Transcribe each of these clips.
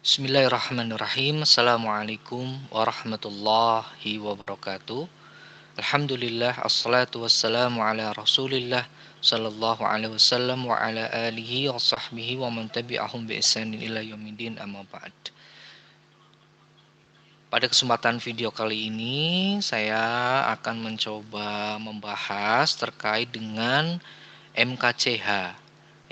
Bismillahirrahmanirrahim. Assalamualaikum warahmatullahi wabarakatuh. Alhamdulillah, assalatu wassalamu ala rasulillah sallallahu alaihi wasallam wa ala alihi wa sahbihi wa man tabi'ahum bi ihsanin ila yaumidin, amma ba'd. Pada kesempatan video kali ini saya akan mencoba membahas terkait dengan MKCH,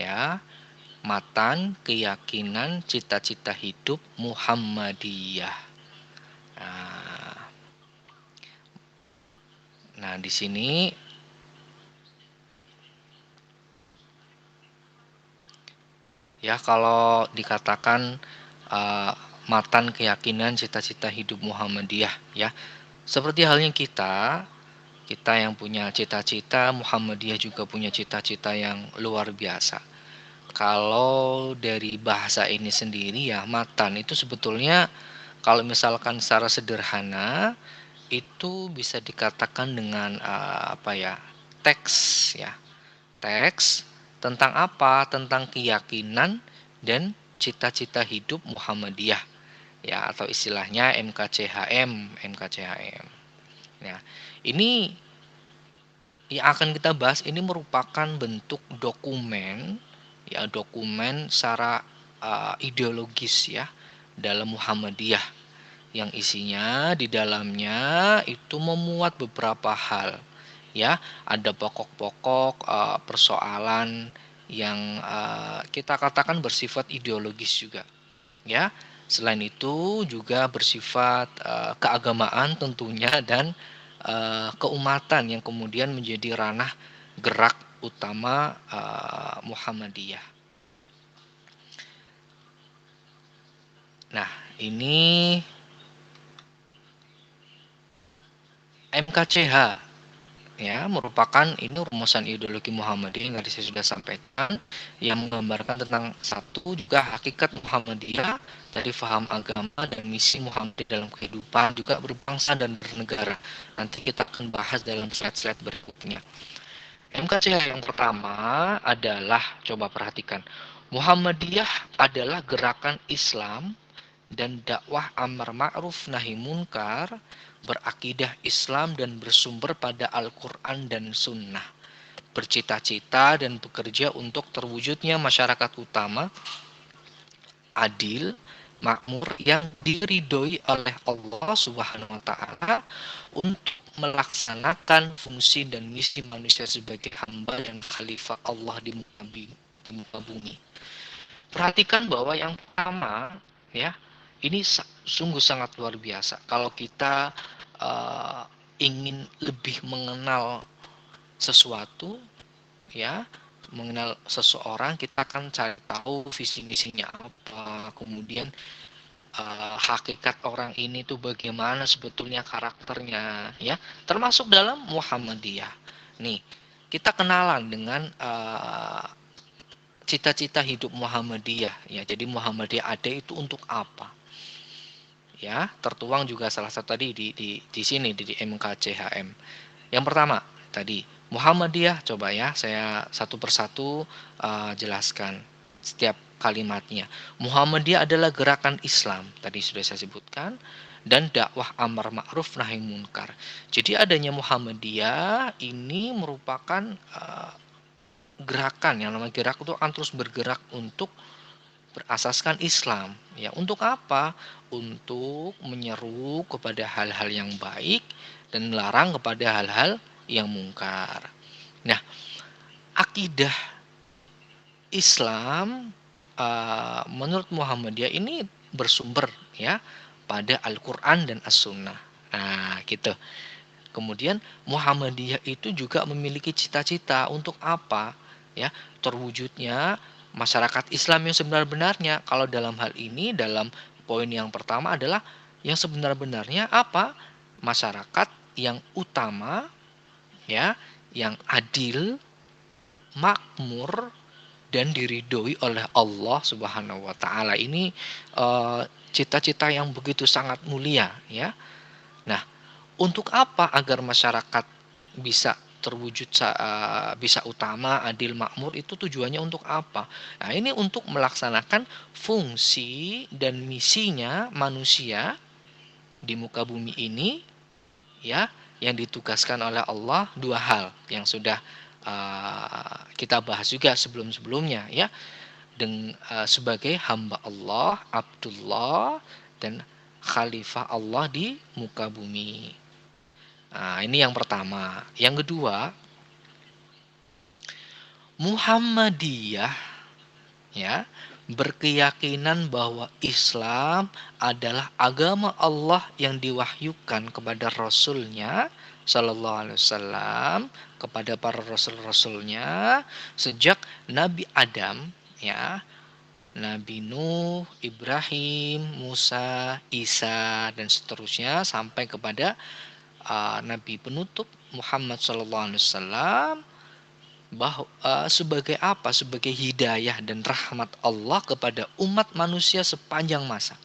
ya. Matan, keyakinan, cita-cita hidup Muhammadiyah. Nah, di sini ya kalau dikatakan matan, keyakinan, cita-cita hidup Muhammadiyah, ya. Seperti halnya kita yang punya cita-cita, Muhammadiyah juga punya cita-cita yang luar biasa. Kalau dari bahasa ini sendiri ya, matan itu sebetulnya kalau misalkan secara sederhana itu bisa dikatakan dengan teks, ya. Teks tentang apa? Tentang keyakinan dan cita-cita hidup Muhammadiyah, ya, atau istilahnya MKCHM. Nah, ini yang akan kita bahas ini merupakan bentuk dokumen, ya, dokumen secara ideologis, ya, dalam Muhammadiyah, yang isinya di dalamnya itu memuat beberapa hal, ya. Ada pokok-pokok persoalan yang kita katakan bersifat ideologis juga, ya. Selain itu juga bersifat keagamaan tentunya, dan keumatan yang kemudian menjadi ranah gerak utama Muhammadiyah. Nah, ini MKCH, ya, merupakan ini rumusan ideologi Muhammadiyah yang tadi saya sudah sampaikan, yang menggambarkan tentang satu juga hakikat Muhammadiyah dari faham agama dan misi Muhammadiyah dalam kehidupan, juga berbangsa dan bernegara. Nanti kita akan bahas dalam slide-slide berikutnya. MKCH yang pertama adalah, coba perhatikan, Muhammadiyah adalah gerakan Islam dan dakwah amar ma'ruf nahi munkar, berakidah Islam dan bersumber pada Al-Quran dan Sunnah, bercita-cita dan bekerja untuk terwujudnya masyarakat utama, adil, makmur, yang diridhoi oleh Allah Subhanahu wa Ta'ala, untuk melaksanakan fungsi dan misi manusia sebagai hamba dan khalifah Allah di muka bumi. Perhatikan bahwa yang pertama, ya, ini sungguh sangat luar biasa. Kalau kita ingin lebih mengenal sesuatu, ya, mengenal seseorang, kita akan cari tahu visi misinya apa, kemudian hakikat orang ini tuh bagaimana sebetulnya karakternya, ya, termasuk dalam Muhammadiyah. Nih, kita kenalan dengan cita-cita hidup Muhammadiyah, ya. Jadi Muhammadiyah ada itu untuk apa? Ya, tertuang juga salah satu tadi di sini di MKCHM. Yang pertama tadi Muhammadiyah, coba ya saya satu persatu jelaskan setiap kalimatnya. Muhammadiyah adalah gerakan Islam, tadi sudah saya sebutkan, dan dakwah amar ma'ruf nahi munkar. Jadi adanya Muhammadiyah ini merupakan gerakan, yang namanya gerak itu akan terus bergerak untuk berasaskan Islam, ya. Untuk apa? Untuk menyeru kepada hal-hal yang baik dan melarang kepada hal-hal yang mungkar. Nah, akidah Islam menurut Muhammadiyah ini bersumber, ya, pada Al-Quran dan As-Sunnah. Nah, gitu. Kemudian Muhammadiyah itu juga memiliki cita-cita untuk apa? Ya, terwujudnya masyarakat Islam yang sebenar-benarnya. Kalau dalam hal ini, dalam poin yang pertama adalah yang sebenar-benarnya apa? Masyarakat yang utama, ya, yang adil, makmur, dan diridhoi oleh Allah Subhanahu wa Ta'ala. Ini cita-cita yang begitu sangat mulia, ya. Nah, untuk apa? Agar masyarakat bisa terwujud bisa utama, adil, makmur itu tujuannya untuk apa? Nah, ini untuk melaksanakan fungsi dan misinya manusia di muka bumi ini, ya, yang ditugaskan oleh Allah dua hal yang sudah kita bahas juga sebelum-sebelumnya, ya, sebagai hamba Allah, Abdullah, dan khalifah Allah di muka bumi. Nah, ini yang pertama. Yang kedua, Muhammadiyah, ya, berkeyakinan bahwa Islam adalah agama Allah yang diwahyukan kepada Rasulnya Sallallahu Alaihi Wasallam, kepada para Rasul-Rasulnya sejak Nabi Adam, ya, Nabi Nuh, Ibrahim, Musa, Isa, dan seterusnya sampai kepada Nabi penutup Muhammad Sallallahu Alaihi Wasallam, bahwa sebagai apa? Sebagai hidayah dan rahmat Allah kepada umat manusia sepanjang masa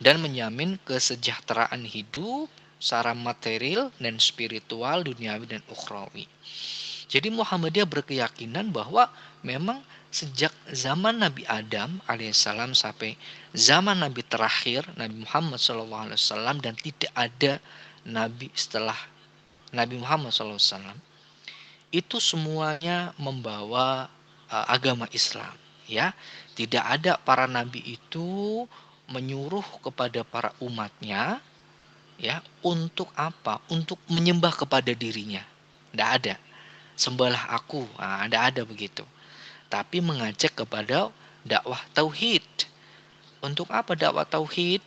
dan menjamin kesejahteraan hidup secara material dan spiritual, duniawi dan ukhrawi. Jadi Muhammadiyah berkeyakinan bahwa memang sejak zaman Nabi Adam alaihissalam sampai zaman Nabi terakhir Nabi Muhammad SAW, dan tidak ada Nabi setelah Nabi Muhammad SAW, itu semuanya membawa agama Islam, ya. Tidak ada para nabi itu menyuruh kepada para umatnya, ya, untuk apa? Untuk menyembah kepada dirinya. Tidak ada. Sembahlah aku. Nah, tidak ada begitu. Tapi mengajak kepada dakwah tauhid. Untuk apa dakwah tauhid?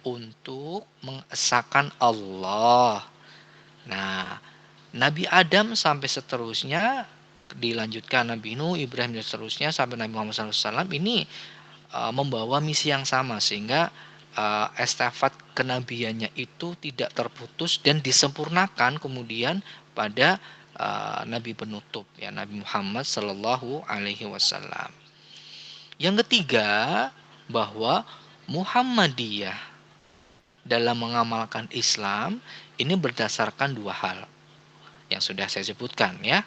Untuk mengesahkan Allah. Nah, Nabi Adam sampai seterusnya, dilanjutkan Nabi Nuh, Ibrahim dan seterusnya sampai Nabi Muhammad SAW, ini membawa misi yang sama, sehingga estafet kenabiannya itu tidak terputus dan disempurnakan kemudian pada Nabi penutup, ya, Nabi Muhammad Sallallahu Alaihi Wasallam. Yang ketiga, bahwa Muhammadiyah dalam mengamalkan Islam ini berdasarkan dua hal yang sudah saya sebutkan, ya,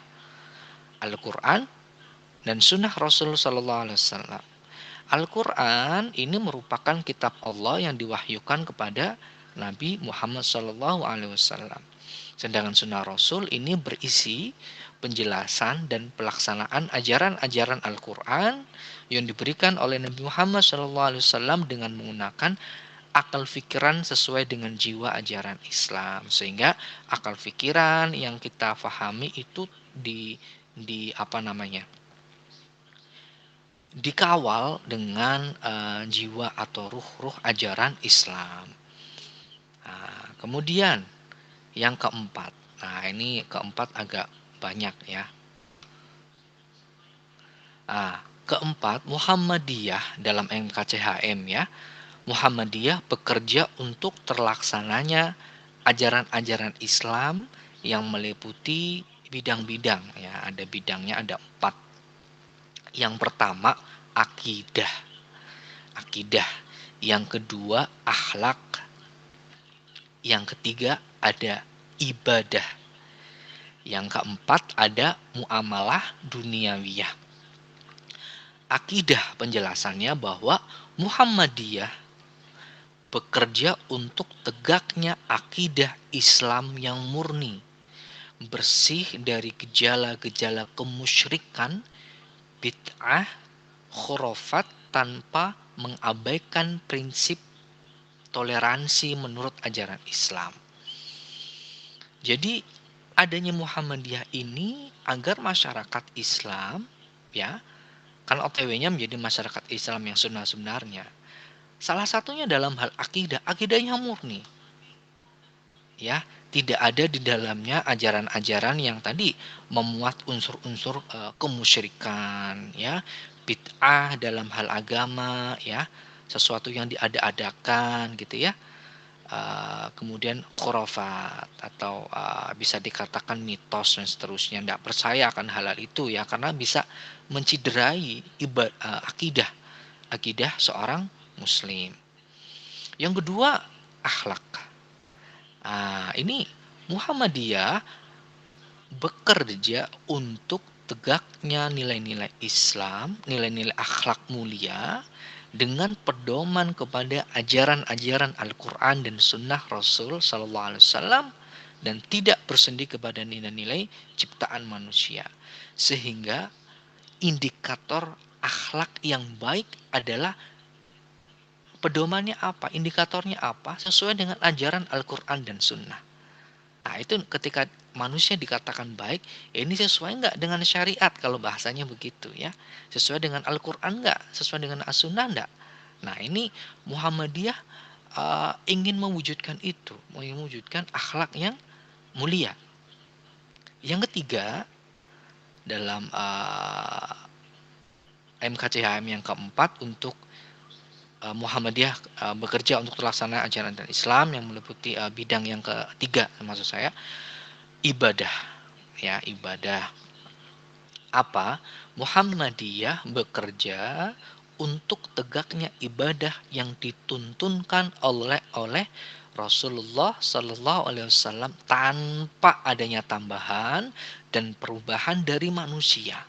Al-Quran dan Sunnah Rasul Sallallahu Alaihi Wasallam. Al-Quran ini merupakan kitab Allah yang diwahyukan kepada Nabi Muhammad Sallallahu Alaihi Wasallam. Sedangkan Sunnah Rasul ini berisi penjelasan dan pelaksanaan ajaran-ajaran Al-Quran yang diberikan oleh Nabi Muhammad Sallallahu Alaihi Wasallam dengan menggunakan akal fikiran sesuai dengan jiwa ajaran Islam, sehingga akal fikiran yang kita fahami itu di apa namanya, dikawal dengan jiwa atau ruh ajaran Islam. Nah, kemudian yang keempat, nah ini keempat agak banyak, ya. Nah, keempat, Muhammadiyah dalam MKCHM, ya, Muhammadiyah bekerja untuk terlaksananya ajaran-ajaran Islam yang meliputi bidang-bidang, ya, ada bidangnya ada 4. Yang pertama akidah. Yang kedua akhlak. Yang ketiga ada ibadah. Yang keempat ada muamalah duniawiyah. Akidah penjelasannya bahwa Muhammadiyah bekerja untuk tegaknya akidah Islam yang murni, bersih dari gejala-gejala kemusyrikan, bid'ah, khurafat, tanpa mengabaikan prinsip toleransi menurut ajaran Islam. Jadi adanya Muhammadiyah ini agar masyarakat Islam, ya, kan OTW-nya menjadi masyarakat Islam yang sunnah sebenarnya. Salah satunya dalam hal akidah, akidahnya murni, ya, tidak ada di dalamnya ajaran-ajaran yang tadi memuat unsur-unsur kemusyrikan, ya, bid'ah dalam hal agama, ya, sesuatu yang diada-adakan gitu, ya. Kemudian khurafat atau bisa dikatakan mitos dan seterusnya, tidak percaya akan hal itu, ya, karena bisa menciderai akidah seorang muslim. Yang kedua akhlak. Ini Muhammadiyah bekerja untuk tegaknya nilai-nilai Islam, nilai-nilai akhlak mulia dengan pedoman kepada ajaran-ajaran Al-Quran dan Sunnah Rasul Sallallahu Alaihi Wasallam dan tidak bersendi kepada nilai-nilai ciptaan manusia. Sehingga indikator akhlak yang baik adalah pedomannya apa, indikatornya apa, sesuai dengan ajaran Al-Quran dan Sunnah. Nah itu ketika manusia dikatakan baik, ya ini sesuai nggak dengan syariat kalau bahasanya begitu ya. Sesuai dengan Al-Quran nggak, sesuai dengan As-Sunnah nggak. Nah ini Muhammadiyah ingin mewujudkan itu, mewujudkan akhlak yang mulia. Yang ketiga, dalam MKCHM yang keempat untuk Muhammadiyah bekerja untuk terlaksana ajaran dan Islam yang meliputi bidang yang ketiga maksud saya ibadah ya ibadah apa Muhammadiyah bekerja untuk tegaknya ibadah yang dituntunkan oleh Rasulullah Shallallahu Alaihi Wasallam tanpa adanya tambahan dan perubahan dari manusia.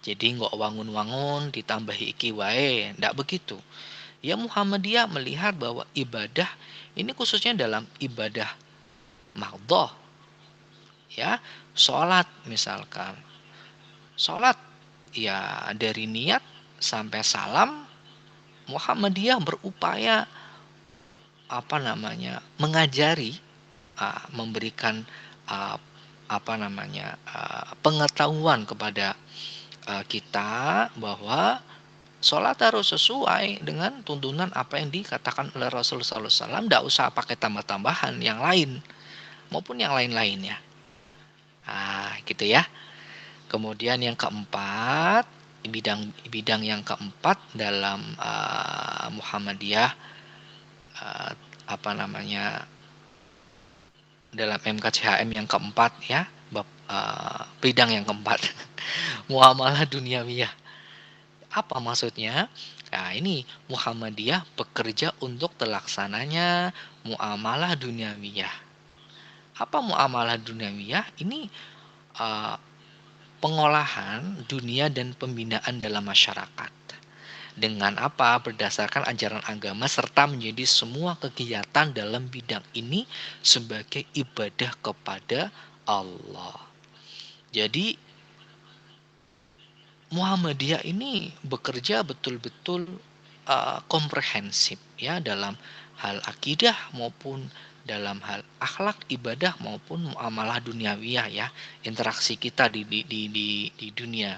Jadi nggak wangun-wangun ditambahi iki wae, ndak begitu. Ya Muhammadiyah melihat bahwa ibadah ini khususnya dalam ibadah mardhah ya, sholat misalkan. Sholat ya dari niat sampai salam Muhammadiyah berupaya mengajari memberikan uh, pengetahuan kepada kita bahwa sholat harus sesuai dengan tuntunan apa yang dikatakan oleh Rasulullah SAW. Tidak usah pakai tambah-tambahan yang lain maupun yang lain-lainnya. Nah, gitu ya. Kemudian yang keempat, bidang yang keempat dalam Muhammadiyah uh, dalam MKCHM yang keempat ya, bidang yang keempat, muamalah duniawiyah. Apa maksudnya? Nah, ini Muhammadiyah bekerja untuk terlaksananya muamalah duniawiyah. Apa muamalah duniawiyah? Ini uh, pengolahan dunia dan pembinaan dalam masyarakat. Dengan apa? Berdasarkan ajaran agama serta menjadi semua kegiatan dalam bidang ini sebagai ibadah kepada Allah. Jadi Muhammadiyah ini bekerja betul-betul komprehensif ya dalam hal akidah maupun dalam hal akhlak ibadah maupun muamalah duniawiyah ya, interaksi kita di dunia.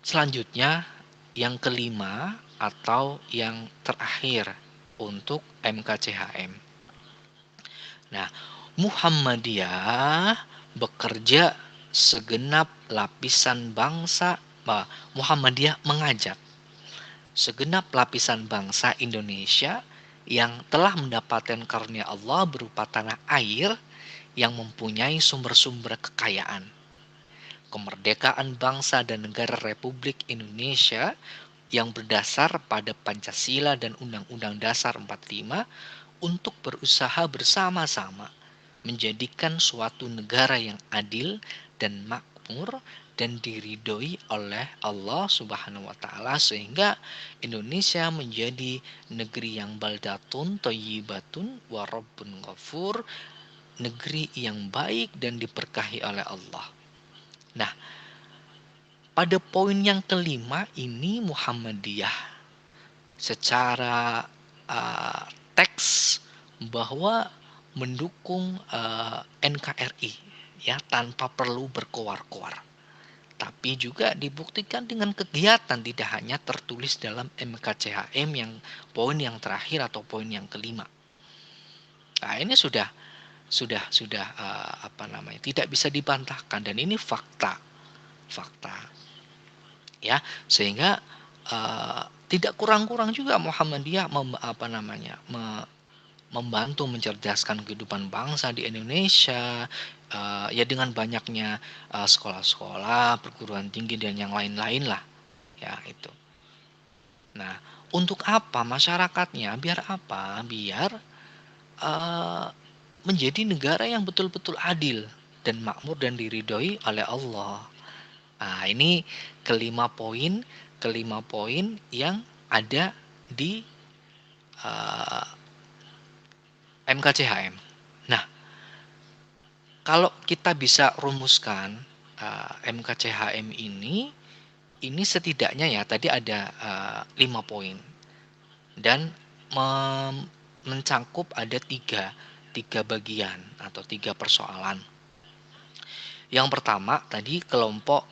Selanjutnya yang kelima atau yang terakhir untuk MKCHM. Nah, Muhammadiyah bekerja segenap lapisan bangsa. Muhammadiyah mengajak segenap lapisan bangsa Indonesia yang telah mendapatkan karunia Allah berupa tanah air yang mempunyai sumber-sumber kekayaan. Kemerdekaan bangsa dan negara Republik Indonesia yang berdasar pada Pancasila dan Undang-Undang Dasar 45 untuk berusaha bersama-sama menjadikan suatu negara yang adil dan makmur dan diridhoi oleh Allah Subhanahu wa taala sehingga Indonesia menjadi negeri yang baldatun thayyibatun wa rabbun ghafur, negeri yang baik dan diberkahi oleh Allah. Nah, pada poin yang kelima ini Muhammadiyah secara teks bahwa mendukung NKRI ya tanpa perlu berkoar-koar. Tapi juga dibuktikan dengan kegiatan, tidak hanya tertulis dalam MKCHM yang poin yang terakhir atau poin yang kelima. Nah, ini sudah tidak bisa dibantahkan dan ini fakta ya, sehingga tidak kurang-kurang juga Muhammadiyah membantu mencerdaskan kehidupan bangsa di Indonesia ya dengan banyaknya sekolah-sekolah, perguruan tinggi dan yang lain-lain lah ya itu. Nah, untuk apa masyarakatnya? Biar apa? Biar menjadi negara yang betul-betul adil. dan makmur dan diridhoi oleh Allah. Nah, ini kelima poin yang ada di MKCHM. Nah, kalau kita bisa rumuskan MKCHM ini setidaknya ya tadi ada 5 poin dan mencangkup ada tiga bagian atau tiga persoalan. Yang pertama tadi kelompok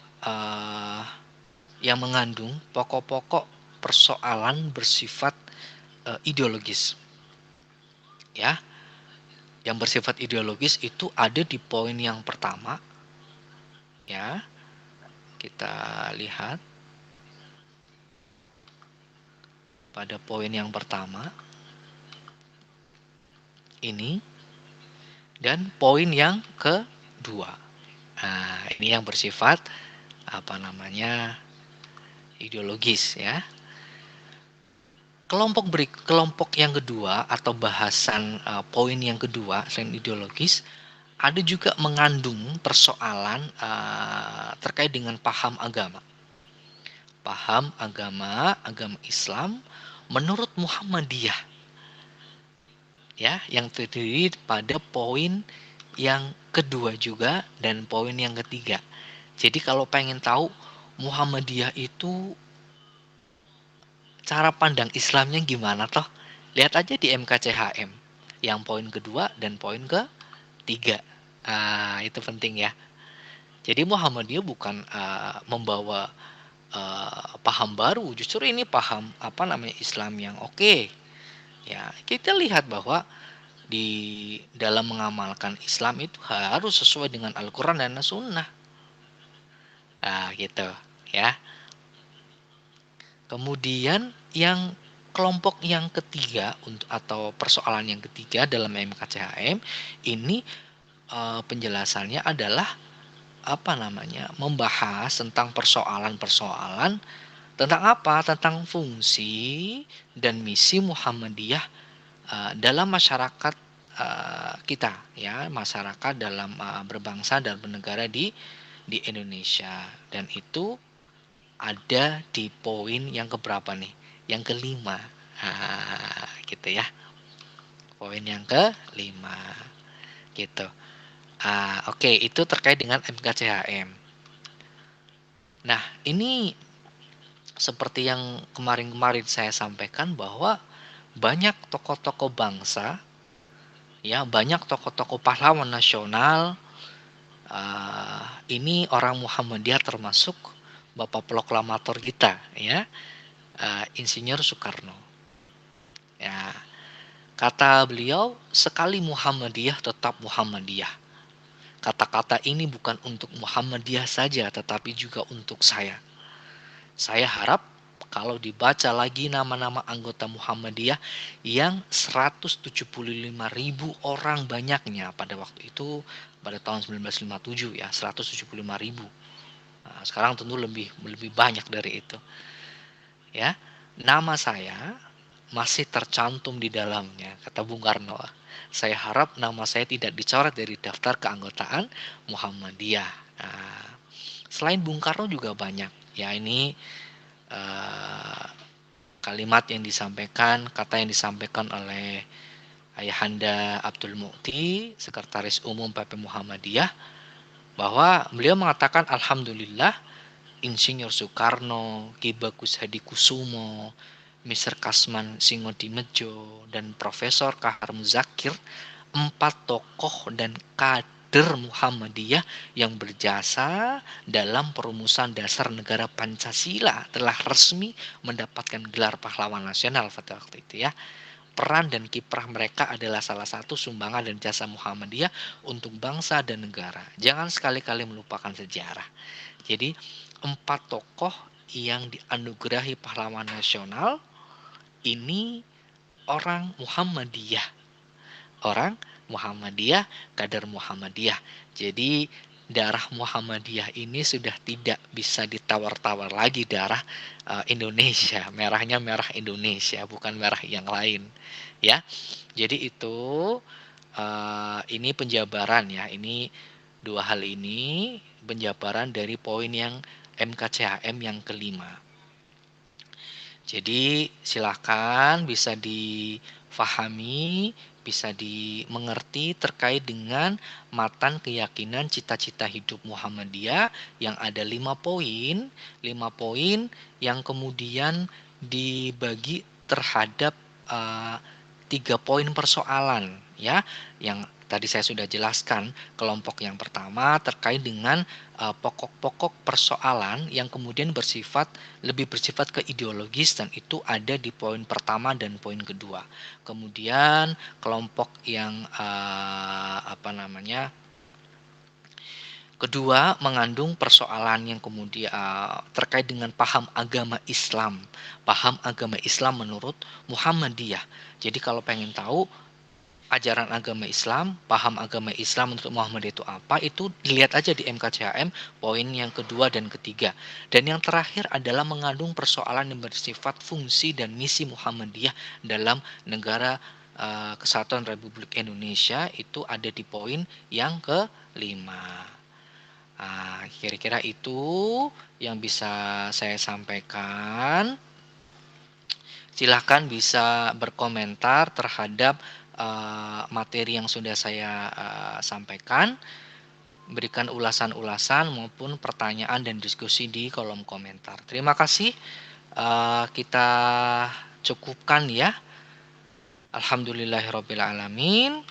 yang mengandung pokok-pokok persoalan bersifat ideologis. Ya, yang bersifat ideologis itu ada di poin yang pertama. Ya, kita lihat pada poin yang pertama ini dan poin yang kedua. Nah, ini yang bersifat ideologis ya. Kelompok yang kedua atau bahasan poin yang kedua selain ideologis ada juga mengandung persoalan terkait dengan paham agama. Paham agama Islam menurut Muhammadiyah. Ya, yang terdiri pada poin yang kedua juga dan poin yang ketiga. Jadi kalau pengen tahu Muhammadiyah itu cara pandang Islamnya gimana toh? Lihat aja di MKCHM yang poin kedua dan poin ketiga. Itu penting ya. Jadi Muhammadiyah bukan membawa paham baru, justru ini paham Islam yang oke. Ya, kita lihat bahwa di dalam mengamalkan Islam itu harus sesuai dengan Al-Quran dan As-Sunnah. Gitu ya. Kemudian yang kelompok yang ketiga atau persoalan yang ketiga dalam MKCHM ini penjelasannya adalah membahas tentang persoalan-persoalan tentang apa? Tentang fungsi dan misi Muhammadiyah dalam masyarakat kita ya, masyarakat dalam berbangsa dan bernegara di Indonesia. Dan itu ada di poin yang keberapa nih? Yang kelima. Gitu ya. Poin yang kelima. Gitu. Oke, itu terkait dengan MKCHM. Nah, ini seperti yang kemarin-kemarin saya sampaikan bahwa banyak tokoh-tokoh bangsa, ya banyak tokoh-tokoh pahlawan nasional. Ini orang Muhammadiyah termasuk Bapak Proklamator kita, ya, Insinyur Soekarno. Ya, kata beliau, sekali Muhammadiyah tetap Muhammadiyah. Kata-kata ini bukan untuk Muhammadiyah saja, tetapi juga untuk saya. Saya harap kalau dibaca lagi nama-nama anggota Muhammadiyah yang 175.000 orang banyaknya pada waktu itu, pada tahun 1957 ya, 175.000. Nah, sekarang tentu lebih banyak dari itu. Ya, nama saya masih tercantum di dalamnya, kata Bung Karno. Saya harap nama saya tidak dicoret dari daftar keanggotaan Muhammadiyah. Nah, selain Bung Karno juga banyak. Ya, ini kalimat yang disampaikan, kata yang disampaikan oleh Ayahanda Abdul Mukti, Sekretaris Umum PP Muhammadiyah, bahwa beliau mengatakan alhamdulillah Insinyur Soekarno, Ki Bagus Hadi Kusumo, Mr. Kasman Singodimedjo, dan Profesor Kahar Muzakir, 4 tokoh dan kader Muhammadiyah yang berjasa dalam perumusan dasar negara Pancasila telah resmi mendapatkan gelar pahlawan nasional pada waktu itu ya. Peran dan kiprah mereka adalah salah satu sumbangan dan jasa Muhammadiyah untuk bangsa dan negara. Jangan sekali-kali melupakan sejarah. Jadi 4 tokoh yang dianugerahi pahlawan nasional ini orang Muhammadiyah. Orang Muhammadiyah, kader Muhammadiyah. Jadi darah Muhammadiyah ini sudah tidak bisa ditawar-tawar lagi darah Indonesia. Merahnya merah Indonesia, bukan merah yang lain. Ya. Jadi itu ini penjabaran ya. Ini Dua hal ini penjabaran dari poin yang MKCHM yang kelima. Jadi silakan bisa difahami, bisa dimengerti terkait dengan matan keyakinan cita-cita hidup Muhammadiyah yang ada 5 poin, 5 poin yang kemudian dibagi terhadap 3 poin persoalan ya, yang tadi saya sudah jelaskan. Kelompok yang pertama terkait dengan pokok-pokok persoalan yang kemudian lebih bersifat ke ideologis, dan itu ada di poin pertama dan poin kedua. Kemudian kelompok yang kedua mengandung persoalan yang kemudian terkait dengan paham agama Islam. Paham agama Islam menurut Muhammadiyah. Jadi kalau pengen tahu ajaran agama Islam, paham agama Islam untuk Muhammadiyah itu apa, itu dilihat aja di MKCHM poin yang kedua dan ketiga. Dan yang terakhir adalah mengandung persoalan yang bersifat fungsi dan misi Muhammadiyah dalam negara Kesatuan Republik Indonesia, itu ada di poin yang kelima. Kira-kira itu yang bisa saya sampaikan. Silahkan bisa berkomentar terhadap materi yang sudah saya sampaikan. Berikan ulasan-ulasan maupun pertanyaan dan diskusi di kolom komentar. Terima kasih. Kita cukupkan ya. Alhamdulillahirrabbilalamin.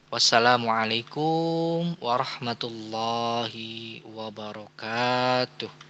Wassalamualaikum warahmatullahi wabarakatuh.